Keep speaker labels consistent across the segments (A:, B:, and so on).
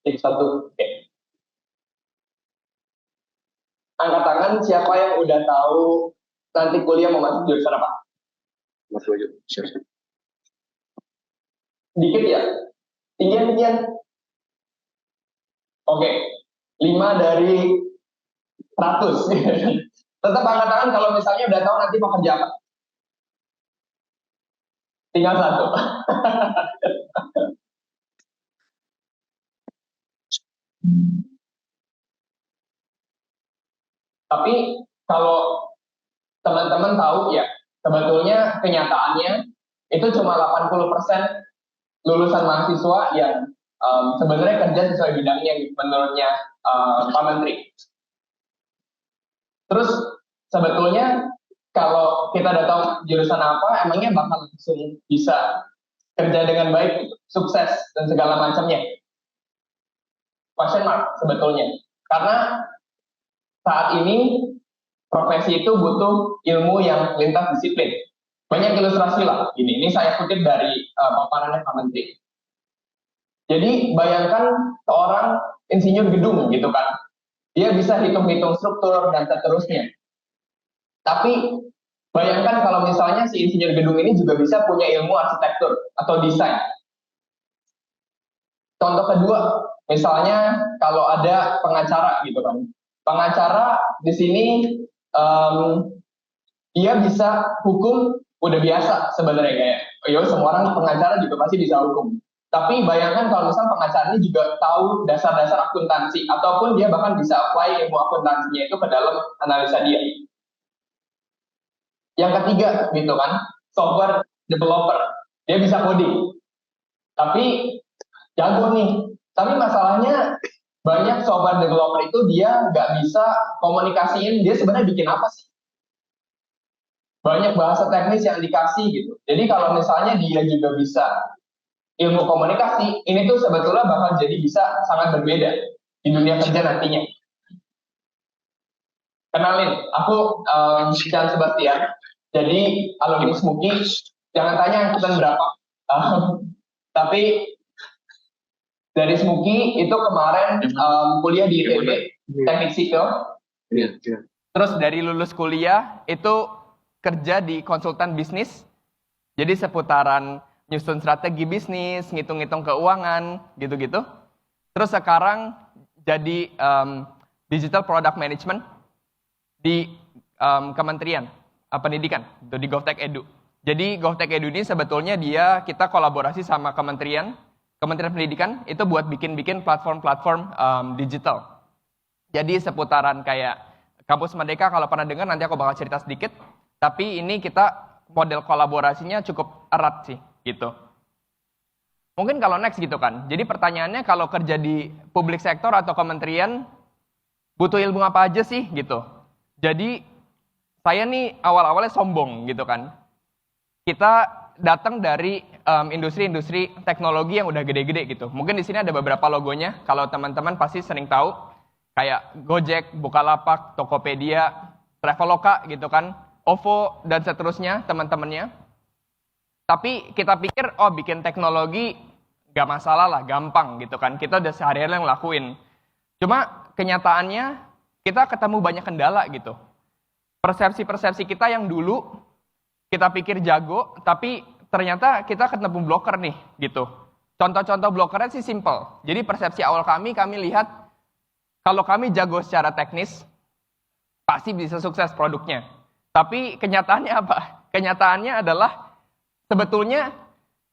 A: Tik satu. Oke. Angkat tangan siapa yang udah tahu nanti kuliah mau masuk jurusan apa?
B: Masuk aja.
A: Dikit ya? Tinggian. Oke. 5 dari 100. Tetap angkat tangan kalau misalnya udah tahu nanti mau kerja apa. Tinggal 1. Tapi kalau teman-teman tahu ya, sebetulnya kenyataannya itu cuma 80% lulusan mahasiswa yang sebenarnya kerja sesuai bidangnya menurutnya Pak Menteri. Terus sebetulnya kalau kita udah tahu jurusan apa, emangnya bakal langsung bisa kerja dengan baik, sukses dan segala macamnya? Question mark sebetulnya. Karena saat ini profesi itu butuh ilmu yang lintas disiplin. Banyak ilustrasi lah. Ini saya kutip dari paparannya Pak Menteri. Jadi bayangkan seorang insinyur gedung gitu kan. Dia bisa hitung-hitung struktur dan seterusnya. Tapi bayangkan kalau misalnya si insinyur gedung ini juga bisa punya ilmu arsitektur atau desain. Contoh kedua, misalnya kalau ada pengacara gitu kan. Pengacara di sini dia bisa hukum udah biasa sebenarnya kayak, semua orang pengacara juga pasti bisa hukum. Tapi bayangkan kalau misalnya pengacara ini juga tahu dasar-dasar akuntansi, ataupun dia bahkan bisa apply ilmu akuntansinya itu ke dalam analisa dia. Yang ketiga, gitu kan, software developer, dia bisa coding, tapi jago nih. Tapi masalahnya banyak software developer itu dia nggak bisa komunikasiin dia sebenarnya bikin apa sih. Banyak bahasa teknis yang dikasih gitu. Jadi kalau misalnya dia juga bisa ilmu komunikasi, ini tuh sebetulnya bakal jadi bisa sangat berbeda di dunia kerja nantinya. Kenalin, aku Chan Sebastian. Jadi alumni SMUKI, jangan tanya angkatan berapa. Tapi dari SMUKI itu kemarin kuliah di ITB, Teknik Sipil. Terus dari lulus kuliah itu kerja di konsultan bisnis. Jadi seputaran nyusun strategi bisnis, ngitung-ngitung keuangan, gitu-gitu. Terus sekarang jadi digital product management di Kementerian Pendidikan, di GovTech Edu. Jadi GovTech Edu ini sebetulnya kita kolaborasi sama Kementerian Pendidikan itu buat bikin platform-platform digital. Jadi seputaran kayak Kampus Merdeka, kalau pernah dengar nanti aku bakal cerita sedikit. Tapi ini kita model kolaborasinya cukup erat sih, gitu. Mungkin kalau next gitu kan. Jadi pertanyaannya kalau kerja di public sector atau kementerian, butuh ilmu apa aja sih, gitu. Jadi saya nih awal-awalnya sombong gitu kan. Kita datang dari industri-industri teknologi yang udah gede-gede gitu. Mungkin di sini ada beberapa logonya. Kalau teman-teman pasti sering tahu kayak Gojek, Bukalapak, Tokopedia, Traveloka gitu kan, OVO dan seterusnya teman-temannya. Tapi kita pikir bikin teknologi gak masalah lah, gampang gitu kan. Kita udah sehari-hari ngelakuin. Cuma kenyataannya kita ketemu banyak kendala gitu. Persepsi-persepsi kita yang dulu kita pikir jago, tapi ternyata kita ketemu blocker nih, gitu. Contoh-contoh blockernya sih simple. Jadi persepsi awal kami lihat kalau kami jago secara teknis, pasti bisa sukses produknya. Tapi kenyataannya apa? Kenyataannya adalah sebetulnya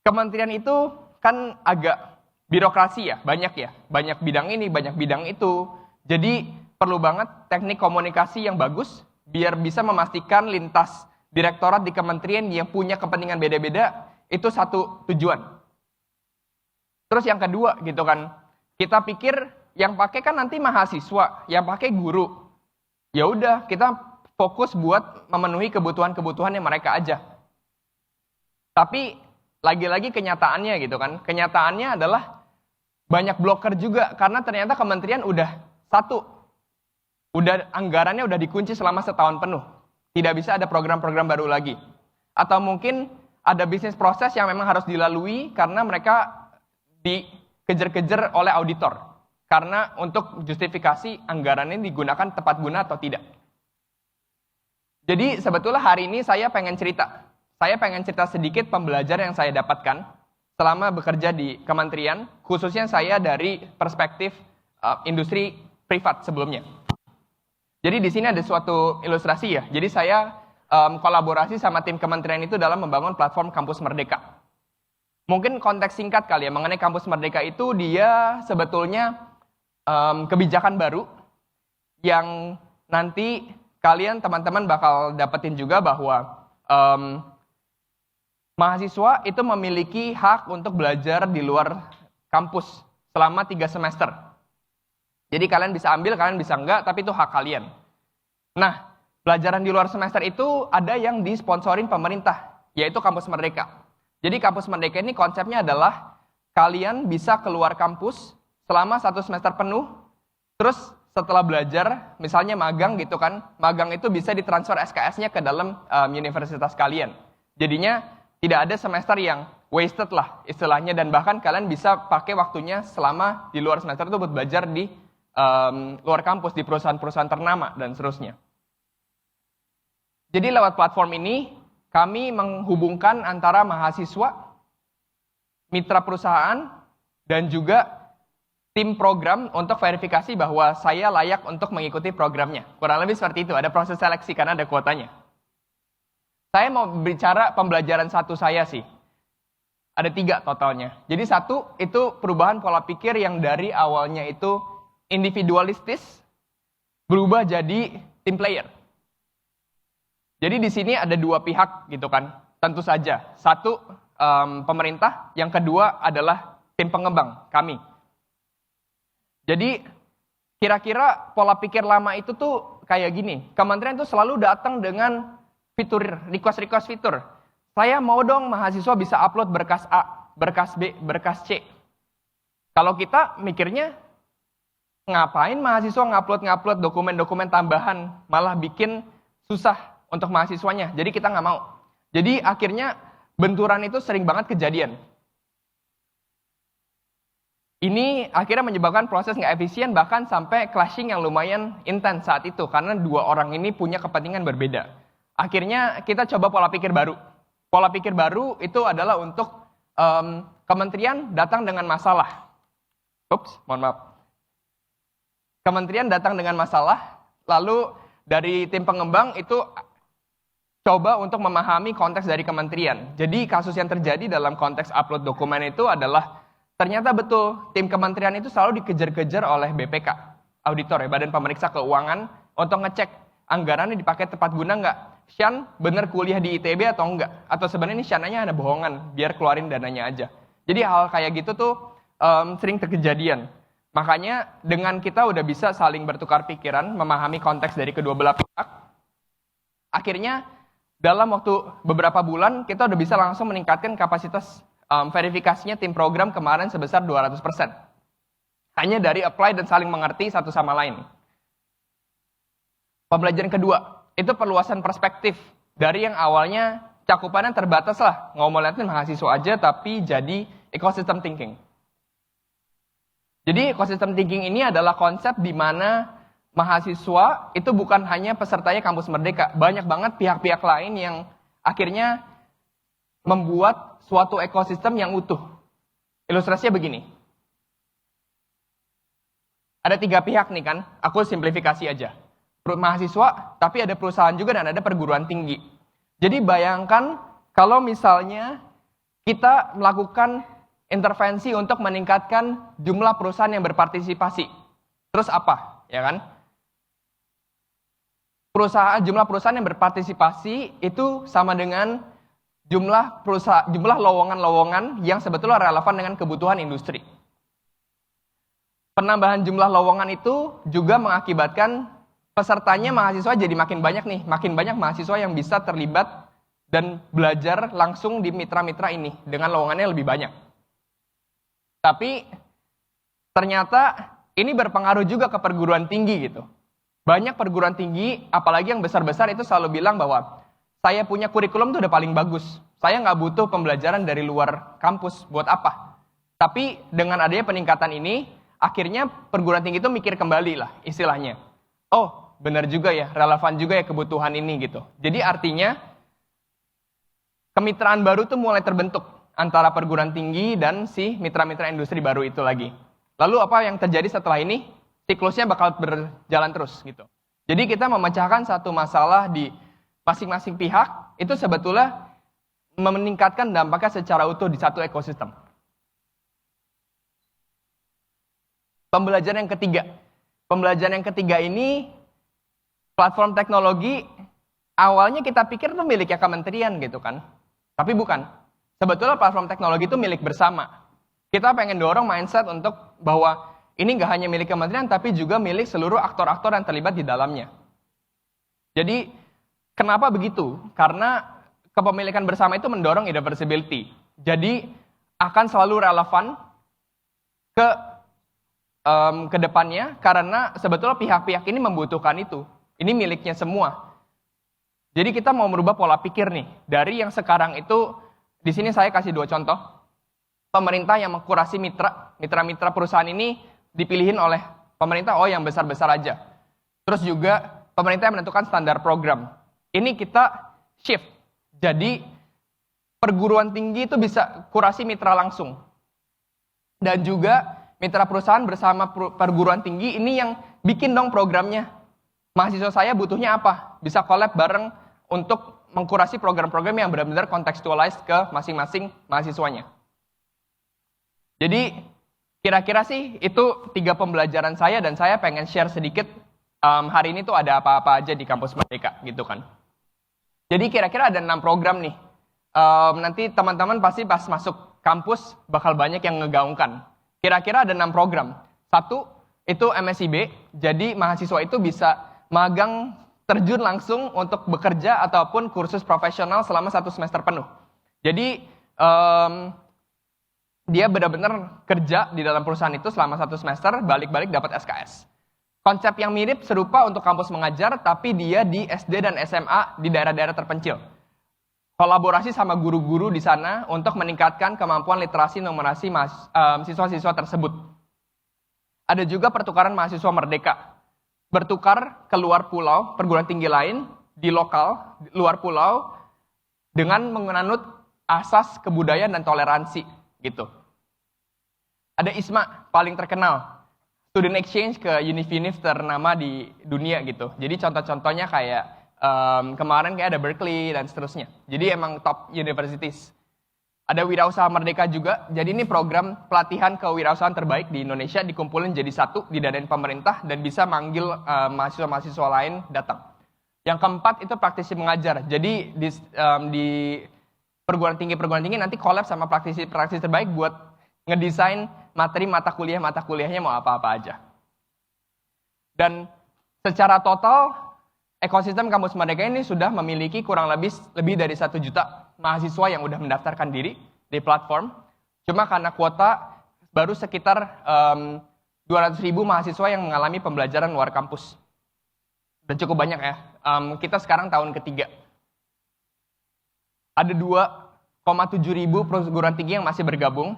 A: kementerian itu kan agak birokrasi ya, banyak bidang ini, banyak bidang itu. Jadi perlu banget teknik komunikasi yang bagus, biar bisa memastikan lintas direktorat di kementerian yang punya kepentingan beda-beda, itu satu tujuan. Terus yang kedua gitu kan, kita pikir yang pakai kan nanti mahasiswa, yang pakai guru. Ya udah, kita fokus buat memenuhi kebutuhan-kebutuhan yang mereka aja. Tapi lagi-lagi kenyataannya gitu kan, kenyataannya adalah banyak blocker juga, karena ternyata kementerian udah anggarannya udah dikunci selama setahun penuh. Tidak bisa ada program-program baru lagi. Atau mungkin ada bisnis proses yang memang harus dilalui karena mereka dikejar-kejar oleh auditor.
B: karena untuk justifikasi anggaran ini digunakan tepat guna atau tidak. Jadi sebetulnya hari ini saya pengen cerita. Saya pengen cerita sedikit pembelajaran yang saya dapatkan selama bekerja di kementerian, khususnya saya dari perspektif industri privat sebelumnya. Jadi di sini ada suatu ilustrasi ya. Jadi saya kolaborasi sama tim kementerian itu dalam membangun platform Kampus Merdeka. Mungkin konteks singkat kali ya mengenai Kampus Merdeka itu dia sebetulnya kebijakan baru yang nanti kalian teman-teman bakal dapetin juga bahwa mahasiswa itu memiliki hak untuk belajar di luar kampus selama 3 semester. Jadi kalian bisa ambil, kalian bisa enggak, tapi itu hak kalian. Nah, pelajaran di luar semester itu ada yang disponsorin pemerintah, yaitu Kampus Merdeka. Jadi Kampus Merdeka ini konsepnya adalah kalian bisa keluar kampus selama 1 semester penuh, terus setelah belajar, misalnya magang gitu kan, magang itu bisa ditransfer SKS-nya ke dalam universitas kalian. Jadinya tidak ada semester yang wasted lah istilahnya, dan bahkan kalian bisa pakai waktunya selama di luar semester itu buat belajar di luar kampus, di perusahaan-perusahaan ternama, dan seterusnya. Jadi lewat platform ini, kami menghubungkan antara mahasiswa, mitra perusahaan, dan juga tim program untuk verifikasi bahwa saya layak untuk mengikuti programnya. Kurang lebih seperti itu, ada proses seleksi karena ada kuotanya. Saya mau bicara pembelajaran satu saya sih. Ada 3 totalnya. Jadi 1, itu perubahan pola pikir yang dari awalnya itu individualistis, berubah jadi team player. Jadi di sini ada 2 pihak gitu kan, tentu saja. 1, pemerintah, yang kedua adalah tim pengembang, kami. Jadi kira-kira pola pikir lama itu tuh kayak gini, kementerian tuh selalu datang dengan fitur, request fitur. Saya mau dong mahasiswa bisa upload berkas A, berkas B, berkas C. Kalau kita mikirnya, ngapain mahasiswa ngupload dokumen-dokumen tambahan, malah bikin susah untuk mahasiswanya. Jadi kita nggak mau. Jadi akhirnya benturan itu sering banget kejadian. Ini akhirnya menyebabkan proses nggak efisien, bahkan sampai clashing yang lumayan intens saat itu, karena 2 orang ini punya kepentingan berbeda. Akhirnya kita coba pola pikir baru. Pola pikir baru itu adalah untuk kementerian datang dengan masalah. Mohon maaf. Kementerian datang dengan masalah, lalu dari tim pengembang itu coba untuk memahami konteks dari kementerian. Jadi kasus yang terjadi dalam konteks upload dokumen itu adalah ternyata betul tim kementerian itu selalu dikejar-kejar oleh BPK, auditor ya, Badan Pemeriksa Keuangan, untuk ngecek anggarannya dipakai tepat guna nggak. Shan bener kuliah di ITB atau enggak? Atau sebenarnya ini Shananya ada bohongan, biar keluarin dananya aja. Jadi hal kayak gitu tuh sering terkejadian. Makanya dengan kita udah bisa saling bertukar pikiran, memahami konteks dari kedua belah pihak, akhirnya dalam waktu beberapa bulan kita udah bisa langsung meningkatkan kapasitas verifikasinya tim program kemarin sebesar 200%. Hanya dari apply dan saling mengerti satu sama lain. Pembelajaran kedua, itu perluasan perspektif. Dari yang awalnya cakupannya terbatas lah, nggak mau liatin mahasiswa aja, tapi jadi ecosystem thinking. Jadi ecosystem thinking ini adalah konsep di mana mahasiswa itu bukan hanya pesertanya Kampus Merdeka. Banyak banget pihak-pihak lain yang akhirnya membuat suatu ekosistem yang utuh. Ilustrasinya begini. Ada 3 pihak nih kan, aku simplifikasi aja. Mahasiswa, tapi ada perusahaan juga dan ada perguruan tinggi. Jadi bayangkan kalau misalnya kita melakukan intervensi untuk meningkatkan jumlah perusahaan yang berpartisipasi. Terus apa? Ya kan? Jumlah perusahaan yang berpartisipasi itu sama dengan jumlah lowongan-lowongan yang sebetulnya relevan dengan kebutuhan industri. Penambahan jumlah lowongan itu juga mengakibatkan pesertanya mahasiswa jadi makin banyak nih, makin banyak mahasiswa yang bisa terlibat dan belajar langsung di mitra-mitra ini dengan lowongannya lebih banyak. Tapi ternyata ini berpengaruh juga ke perguruan tinggi gitu. Banyak perguruan tinggi, apalagi yang besar-besar itu selalu bilang bahwa saya punya kurikulum tuh udah paling bagus. Saya nggak butuh pembelajaran dari luar kampus, buat apa? Tapi dengan adanya peningkatan ini, akhirnya perguruan tinggi itu mikir kembali lah istilahnya. Oh, benar juga ya, relevan juga ya kebutuhan ini gitu. Jadi artinya kemitraan baru tuh mulai terbentuk antara perguruan tinggi dan si mitra-mitra industri baru itu lagi. Lalu apa yang terjadi setelah ini? Siklusnya bakal berjalan terus gitu. Jadi kita memecahkan satu masalah di masing-masing pihak, itu sebetulnya meningkatkan dampaknya secara utuh di satu ekosistem. Pembelajaran yang ketiga. Pembelajaran yang ketiga ini, platform teknologi, awalnya kita pikir itu miliknya kementerian gitu kan. Tapi bukan. Sebetulnya platform teknologi itu milik bersama. Kita pengen dorong mindset untuk bahwa ini nggak hanya milik kementerian, tapi juga milik seluruh aktor-aktor yang terlibat di dalamnya. Jadi, kenapa begitu? Karena kepemilikan bersama itu mendorong irreversibility. Jadi, akan selalu relevan ke depannya, karena sebetulnya pihak-pihak ini membutuhkan itu. Ini miliknya semua. Jadi kita mau merubah pola pikir nih. Dari yang sekarang itu, di sini saya kasih 2 contoh. Pemerintah yang mengkurasi mitra-mitra perusahaan ini dipilihin oleh pemerintah, yang besar-besar aja. Terus juga pemerintah yang menentukan standar program. Ini kita shift. Jadi perguruan tinggi itu bisa kurasi mitra langsung. Dan juga mitra perusahaan bersama perguruan tinggi ini yang bikin dong programnya. Mahasiswa saya butuhnya apa? Bisa collab bareng untuk mengkurasi program-program yang benar-benar contextualized ke masing-masing mahasiswanya. Jadi kira-kira sih itu 3 pembelajaran saya, dan saya pengen share sedikit hari ini tuh ada apa-apa aja di kampus Merdeka gitu kan. Jadi kira-kira ada 6 program nih. Nanti teman-teman pasti pas masuk kampus bakal banyak yang ngegaungkan. Kira-kira ada 6 program. 1, itu MSIB, jadi mahasiswa itu bisa magang terjun langsung untuk bekerja ataupun kursus profesional selama 1 semester penuh. Jadi, dia benar-benar kerja di dalam perusahaan itu selama 1 semester, balik-balik dapat SKS. Konsep yang mirip serupa untuk kampus mengajar, tapi dia di SD dan SMA di daerah-daerah terpencil. Kolaborasi sama guru-guru di sana untuk meningkatkan kemampuan literasi numerasi siswa-siswa tersebut. Ada juga pertukaran mahasiswa Merdeka. Bertukar ke luar pulau, perguruan tinggi lain, di lokal, luar pulau, dengan menganut asas kebudayaan dan toleransi. Gitu. Ada ISMA, paling terkenal. Student exchange ke univ-univ ternama di dunia gitu. Jadi contoh-contohnya kayak kemarin kayak ada Berkeley dan seterusnya. Jadi emang top universities. Ada Wirausaha Merdeka juga. Jadi ini program pelatihan kewirausahaan terbaik di Indonesia dikumpulin jadi satu, didanain pemerintah dan bisa manggil mahasiswa-mahasiswa lain datang. Yang keempat itu praktisi mengajar. Jadi di perguruan tinggi nanti collab sama praktisi terbaik buat ngedesain materi mata kuliahnya mau apa-apa aja. Dan secara total ekosistem kampus Merdeka ini sudah memiliki kurang lebih dari 1 juta mahasiswa yang udah mendaftarkan diri di platform. Cuma karena kuota baru sekitar 200.000 mahasiswa yang mengalami pembelajaran luar kampus. Dan cukup banyak ya. Kita sekarang tahun ketiga. Ada 2,7 ribu perguruan tinggi yang masih bergabung.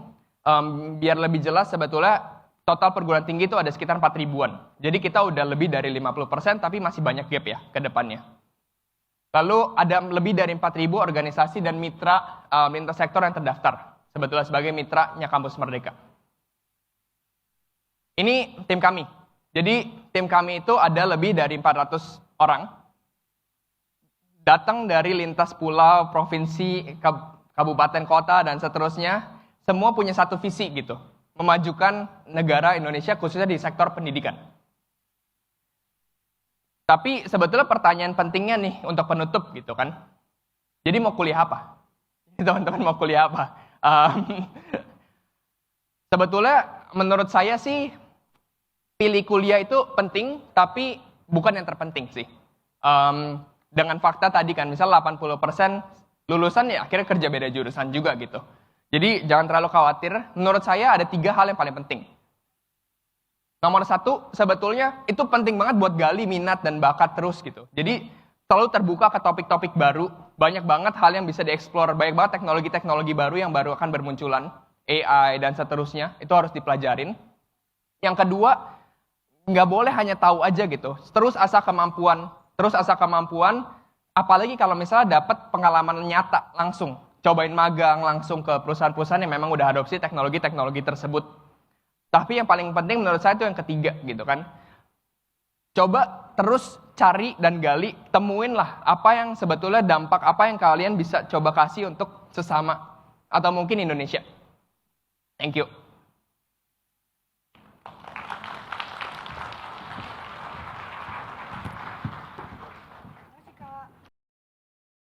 B: Biar lebih jelas sebetulnya total perguruan tinggi itu ada sekitar 4 ribuan. Jadi kita udah lebih dari 50%, tapi masih banyak gap ya ke depannya. Lalu ada lebih dari 4.000 organisasi dan mitra lintas sektor yang terdaftar. Sebetulnya sebagai mitranya kampus Merdeka. Ini tim kami. Jadi tim kami itu ada lebih dari 400 orang. Datang dari lintas pulau, provinsi, kabupaten, kota, dan seterusnya. Semua punya satu visi gitu. Memajukan negara Indonesia khususnya di sektor pendidikan. Tapi sebetulnya pertanyaan pentingnya nih untuk penutup gitu kan. Jadi mau kuliah apa? Teman-teman mau kuliah apa? Sebetulnya menurut saya sih pilih kuliah itu penting tapi bukan yang terpenting sih. Dengan fakta tadi kan misal 80% lulusan ya akhirnya kerja beda jurusan juga gitu. Jadi jangan terlalu khawatir, menurut saya ada 3 hal yang paling penting. Nomor 1, sebetulnya itu penting banget buat gali minat dan bakat terus gitu. Jadi selalu terbuka ke topik-topik baru, banyak banget hal yang bisa dieksplor, banyak banget teknologi-teknologi baru yang baru akan bermunculan, AI dan seterusnya, itu harus dipelajarin. Yang kedua, nggak boleh hanya tahu aja gitu. Terus asah kemampuan, apalagi kalau misalnya dapat pengalaman nyata langsung. Cobain magang langsung ke perusahaan-perusahaan yang memang udah adopsi teknologi-teknologi tersebut. Tapi yang paling penting menurut saya itu yang ketiga gitu kan. Coba terus cari dan gali, temuin lah apa yang sebetulnya dampak apa yang kalian bisa coba kasih untuk sesama atau mungkin Indonesia. Thank you.